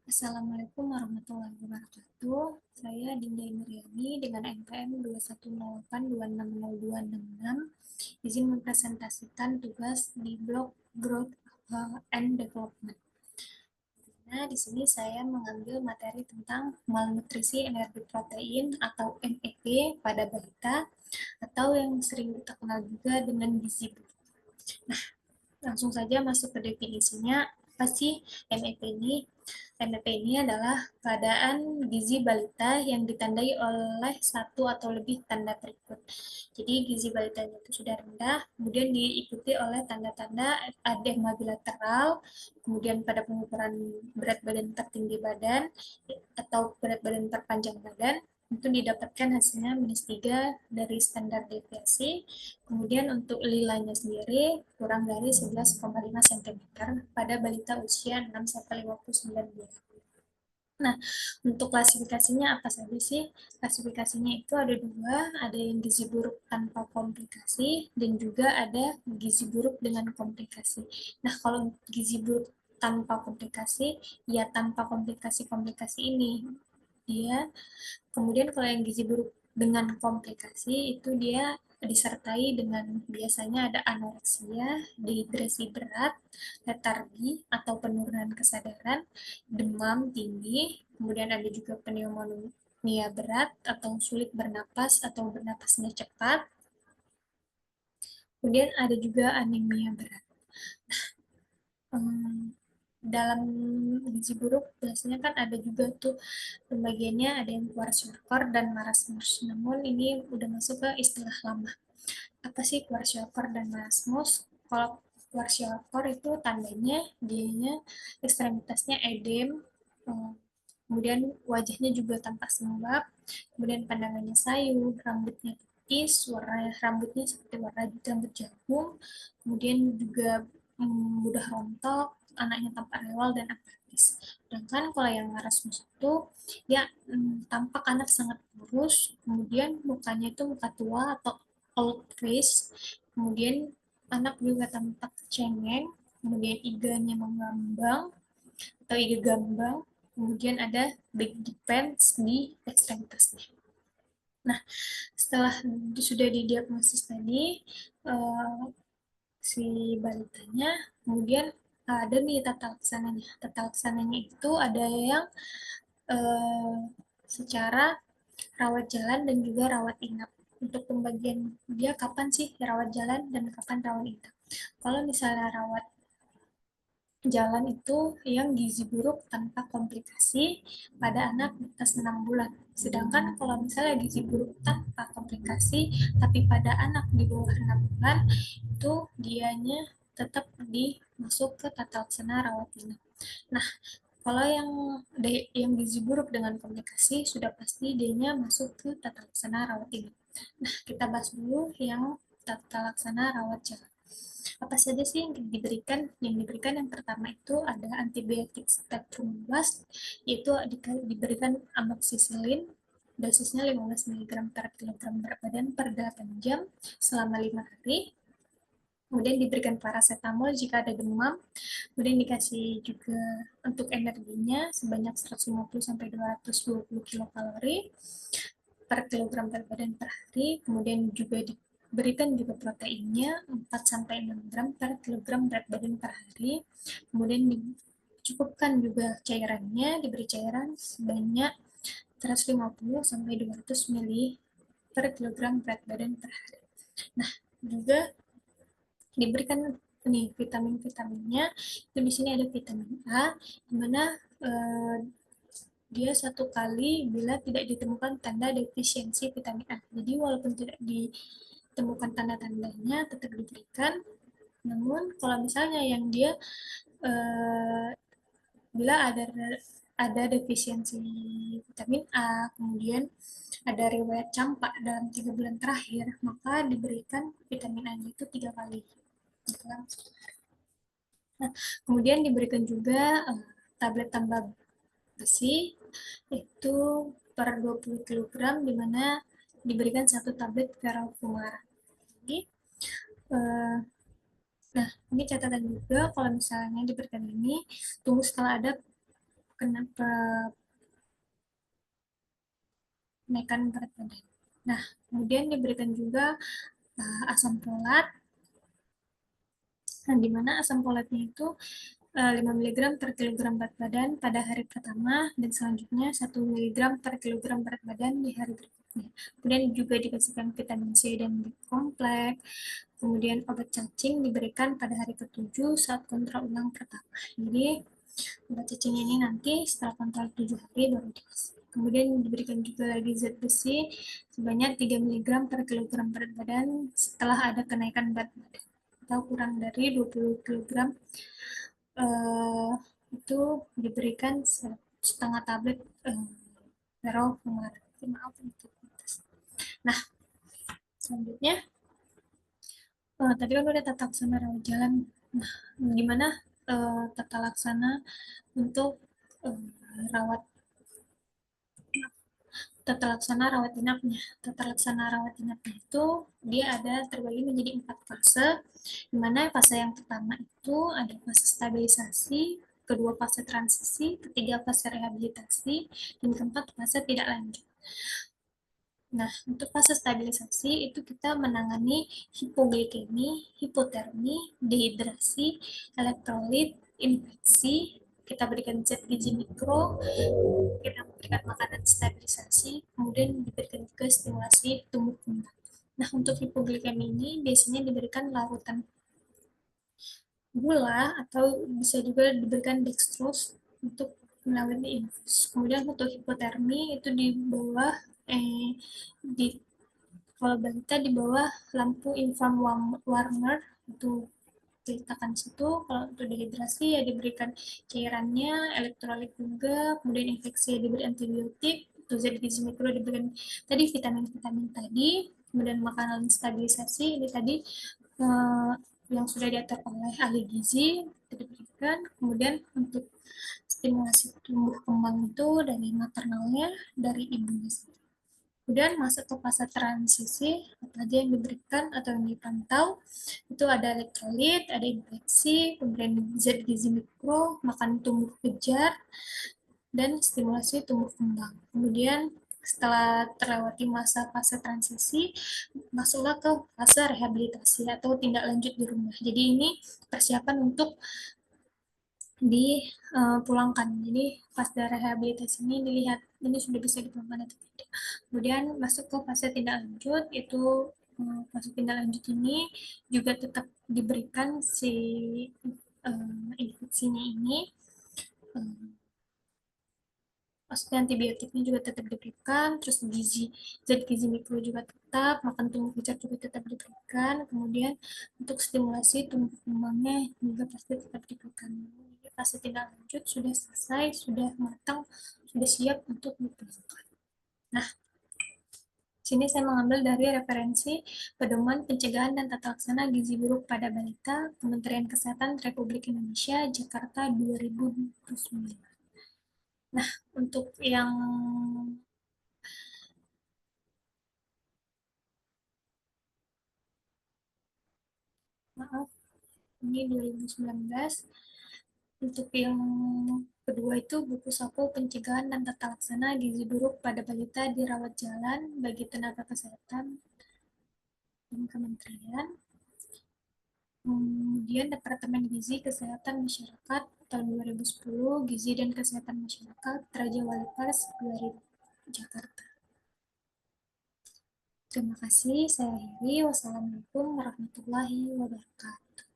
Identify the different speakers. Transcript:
Speaker 1: Assalamualaikum warahmatullahi wabarakatuh. Saya Dinda Indriani dengan NPM 21082602666. Izin mempresentasikan tugas di blog Growth and Development. Nah, di sini saya mengambil materi tentang malnutrisi energi protein atau MEP pada balita atau yang sering kita kenal juga dengan gizi buruk. Nah, langsung saja masuk ke definisinya. Apa sih MEP ini? MEP ini adalah keadaan gizi balita yang ditandai oleh satu atau lebih tanda berikut. Jadi gizi balitanya itu sudah rendah, kemudian diikuti oleh tanda-tanda edema bilateral, kemudian pada pengukuran berat badan tertinggi badan atau berat badan terpanjang badan, itu didapatkan hasilnya -3 dari standar deviasi. Kemudian untuk lilanya sendiri kurang dari 11,5 cm pada balita usia 6-59 bulan. Nah, untuk klasifikasinya apa saja sih? Klasifikasinya itu ada dua, ada yang gizi buruk tanpa komplikasi, dan juga ada gizi buruk dengan komplikasi. Nah, kalau gizi buruk tanpa komplikasi, ya tanpa komplikasi-komplikasi ini. Dia Kemudian kalau yang gizi buruk dengan komplikasi itu dia disertai dengan biasanya ada anoreksia, dehidrasi berat, letargi atau penurunan kesadaran, demam tinggi, kemudian ada juga pneumonia berat atau sulit bernapas atau bernapasnya cepat, kemudian ada juga anemia berat. Hmm, dalam gizi buruk biasanya kan ada juga tuh pembagiannya, ada yang kwashiorkor dan marasmus. Namun ini udah masuk ke istilah lama. Apa sih kwashiorkor dan marasmus? Kalau kwashiorkor itu tandanya dianya ekstremitasnya edem, kemudian wajahnya juga tampak sembab, kemudian pandangannya sayu, rambutnya tipis, warna rambutnya seperti warna rambut jagung, kemudian juga mudah rontok, anaknya tampak rewel dan apatis. Sedangkan kalau yang Erasmus itu dia tampak anak sangat kurus, kemudian mukanya itu muka tua atau old face, kemudian anak juga tampak cengeng, kemudian iganya mengambang atau iga gambang, kemudian ada big defense di ekstremitasnya. Nah, setelah sudah didiagnosis tadi, uh, si balitanya, kemudian ada nih tata laksananya. Tata laksananya itu ada yang uh, secara rawat jalan dan juga rawat inap. Untuk pembagian dia kapan sih rawat jalan dan kapan rawat inap. Kalau misalnya rawat jalan itu yang gizi buruk tanpa komplikasi pada anak di atas 6 bulan. Sedangkan kalau misalnya gizi buruk tanpa komplikasi tapi pada anak di bawah 6 bulan itu dianya tetap dimasuk ke tata laksana rawat inap. Nah, kalau yang gizi buruk dengan komplikasi sudah pasti dianya masuk ke tata laksana rawat inap. Nah, kita bahas dulu yang tata laksana rawat jalan. Apa saja sih yang diberikan? Yang diberikan yang pertama itu ada antibiotik spektrum luas, yaitu diberikan amoxicillin, dosisnya 15 mg per kilogram berat badan per 8 jam selama 5 hari. Kemudian diberikan paracetamol jika ada demam. Kemudian dikasih juga untuk energinya sebanyak 150 sampai 220 kilokalori per kilogram berat badan per hari. Kemudian juga diberikan juga proteinnya 4 sampai 6 gram per kilogram berat badan per hari. Kemudian dicukupkan juga cairannya, diberi cairan sebanyak 150 sampai 200 ml per kilogram berat badan per hari. Nah, juga diberikan nih vitamin-vitaminnya. Itu di sini ada vitamin A, di mana dia satu kali bila tidak ditemukan tanda defisiensi vitamin A. Jadi walaupun tidak ditemukan tanda-tandanya tetap diberikan. Namun kalau misalnya yang dia bila ada defisiensi vitamin A, kemudian ada riwayat campak dalam 3 bulan terakhir, maka diberikan vitamin A itu 3 kali. Nah, kemudian diberikan juga tablet tambah besi itu per 20 kg, di mana diberikan satu tablet ferrofumar. Jadi, nah ini catatan juga kalau misalnya diberikan ini tunggu setelah ada kenaikan berat badan. Nah, kemudian diberikan juga asam folat. Nah, di mana asam folatnya itu 5 mg per kilogram berat badan pada hari pertama dan selanjutnya 1 mg per kilogram berat badan di hari berikutnya. Kemudian juga dikasihkan vitamin C dan B kompleks. Kemudian obat cacing diberikan pada hari ke-7 saat kontrol ulang pertama. Jadi obat cacing ini nanti setelah kontrol 7 hari baru dikasih. Kemudian diberikan juga lagi zat besi sebanyak 3 mg per kilogram berat badan setelah ada kenaikan berat badan atau kurang dari 20 kg, eh, itu diberikan setengah tablet ferrol kemarin. Maaf untuk Nah, selanjutnya tadi kan udah tata laksana rawat jalan. Nah, gimana tata laksana untuk eh, rawat tata laksana rawat inapnya. Tata laksana rawat inapnya itu dia ada terbagi menjadi 4 fase, di mana fase yang pertama itu ada fase stabilisasi, kedua fase transisi, ketiga fase rehabilitasi, dan keempat fase tidak lanjut. Nah, untuk fase stabilisasi itu kita menangani hipoglikemi, hipotermi, dehidrasi, elektrolit, infeksi, kita berikan zat gizi mikro, kita memberikan makanan stabilisasi, kemudian diberikan juga stimulasi tumbuh kembang. Nah, untuk hipoglikemi ini biasanya diberikan larutan gula atau bisa juga diberikan dextrose untuk melalui infus. Kemudian untuk hipotermi itu di bawah di kalau balita di bawah lampu infrared warmer itu diletakkan situ. Kalau untuk dehidrasi ya diberikan cairannya, elektrolit juga, kemudian infeksi ya diberi antibiotik, untuk zat gizi mikro diberikan tadi vitamin-vitamin tadi, kemudian makanan stabilisasi ini tadi eh, yang sudah diatur oleh ahli gizi diberikan. Kemudian untuk stimulasi tumbuh kembang itu dari maternalnya, dari ibunya. Kemudian masuk ke fase transisi, apa aja yang diberikan atau yang dipantau, itu ada elektrolit, ada infeksi, kemudian zat gizi mikro, makan tumbuh kejar, dan stimulasi tumbuh kembang. Kemudian setelah terlewati masa fase transisi, masuklah ke fase rehabilitasi atau tindak lanjut di rumah. Jadi ini persiapan untuk dipulangkan. Jadi pas dari rehabilitasi ini dilihat ini sudah bisa dipulangkan atau tidak. Kemudian masuk ke fase tindak lanjut, itu fase tindak lanjut ini juga tetap diberikan si infeksinya ini, maksudnya antibiotiknya juga tetap diberikan, terus zat gizi mikro juga tetap, makan tumbuh kecap juga tetap diberikan, kemudian untuk stimulasi tumbuh kembangnya juga pasti tetap diberikan. Jadi fase tindak lanjut sudah selesai, sudah matang, sudah siap untuk dipulangkan. Nah, sini saya mengambil dari referensi Pedoman Pencegahan dan Tata Laksana Gizi Buruk pada Balita, Kementerian Kesehatan Republik Indonesia, Jakarta 2029. Nah, untuk yang maaf, ini 2019. Untuk yang kedua itu buku saku pencegahan dan tata laksana gizi buruk pada balita di rawat jalan bagi tenaga kesehatan dan kementerian. Kemudian Departemen Gizi Kesehatan Masyarakat tahun 2010, Gizi dan Kesehatan Masyarakat, Raja Wali Pers 2000, Jakarta. Terima kasih, saya akhiri. Wassalamualaikum warahmatullahi wabarakatuh.